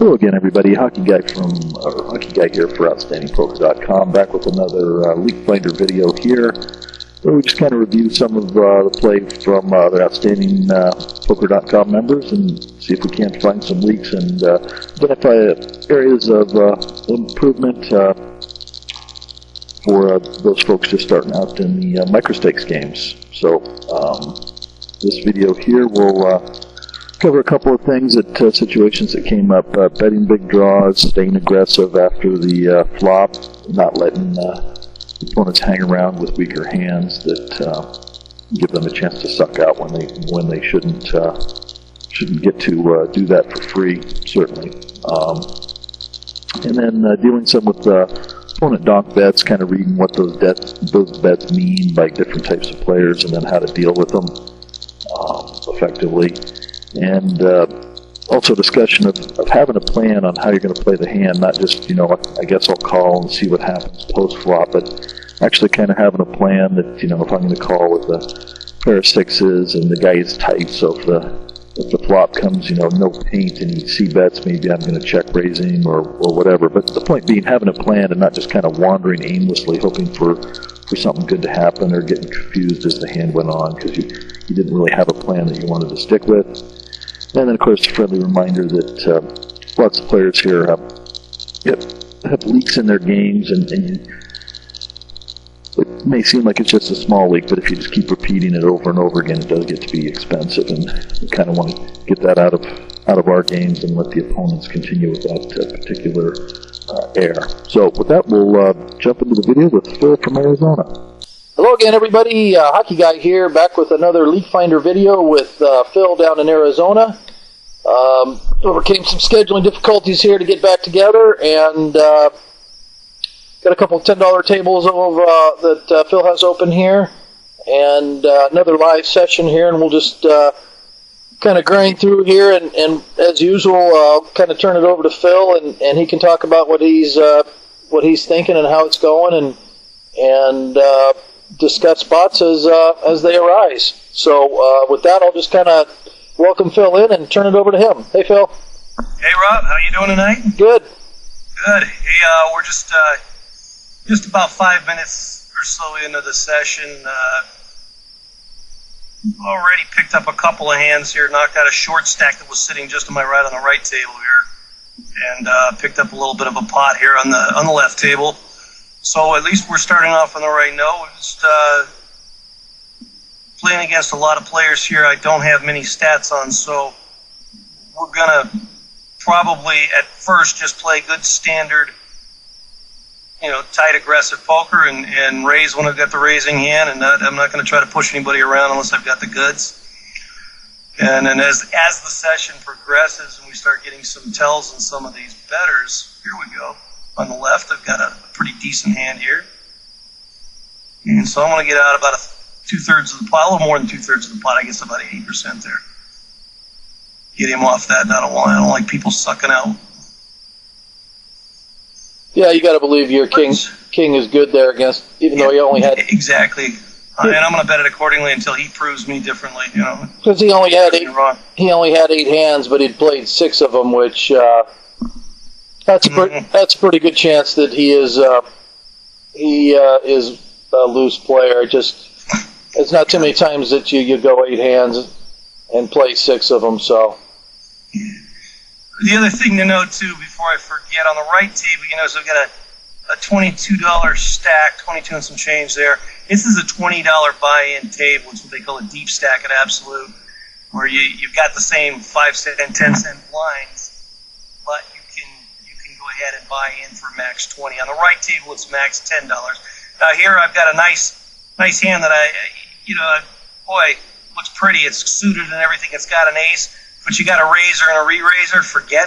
Hello again, everybody. Hockey Guy here for OutstandingPoker.com, back with another Leakfinder video here, where we just kind of review some of the play from the OutstandingPoker.com members and see if we can't find some leaks and identify areas of improvement for those folks just starting out in the microstakes games. So this video here will cover a couple of things situations that came up, betting big draws, staying aggressive after the flop, not letting opponents hang around with weaker hands that give them a chance to suck out when they shouldn't get to do that for free, certainly. And then dealing some with opponent donk bets, kind of reading what those bets mean by different types of players, and then how to deal with them effectively. And also discussion of having a plan on how you're going to play the hand, not just, I guess I'll call and see what happens post-flop, but actually kind of having a plan that, if I'm going to call with a pair of sixes and the guy is tight, so if the flop comes, no paint and he c-bets, maybe I'm going to check raising or whatever. But the point being, having a plan and not just kind of wandering aimlessly, hoping for something good to happen or getting confused as the hand went on because you didn't really have a plan that you wanted to stick with. And then, of course, a friendly reminder that lots of players here have leaks in their games, and it may seem like it's just a small leak, but if you just keep repeating it over and over again, it does get to be expensive, and we kind of want to get that out of our games and let the opponents continue with that particular air. So with that, we'll jump into the video with Phil from Arizona. Hello again, everybody. Hockey Guy here, back with another Leakfinder video with Phil down in Arizona. Overcame some scheduling difficulties here to get back together, and got a couple of $10 tables that Phil has open here, and another live session here, and we'll just kind of grind through here, and as usual, I'll kind of turn it over to Phil, and he can talk about what he's thinking and how it's going, and discuss spots as they arise. So with that, I'll just kind of welcome Phil in and turn it over to him. Hey, Phil. Hey, Rob. How you doing tonight? Good. Good. Hey, we're just about 5 minutes or so into the session. Already picked up a couple of hands here, knocked out a short stack that was sitting just to my right on the right table here, and picked up a little bit of a pot here on the left table. So at least we're starting off on the right note. We're just playing against a lot of players here I don't have many stats on, so we're going to probably at first just play good standard, tight aggressive poker and raise when I've got the raising hand, and I'm not going to try to push anybody around unless I've got the goods. And then as the session progresses and we start getting some tells in some of these bettors, here we go. On the left, I've got a pretty decent hand here. And so I'm going to get out about two-thirds of the pot, a little more than two-thirds of the pot, I guess about 80% there. Get him off that, and I don't like people sucking out. Yeah, you got to believe your king is good there against, even though he only had... Exactly. And I'm going to bet it accordingly until he proves me differently, Because he only had 8 hands, but he'd played 6 of them, which... That's a pretty good chance that he is a loose player. It's not too many times that you go 8 hands and play 6 of them. So the other thing to note too, before I forget, on the right table, so I've got a $22 stack, 22 and some change there. This is a $20 buy-in table. It's what they call a deep stack at Absolute, where you've got the same 5 cent and 10 cent blinds, but you can go ahead and buy in for max 20. On the right table, it's max $10. Now here I've got a nice hand that boy, looks pretty. It's suited and everything. It's got an ace, but you got a razor and a re-razor. Forget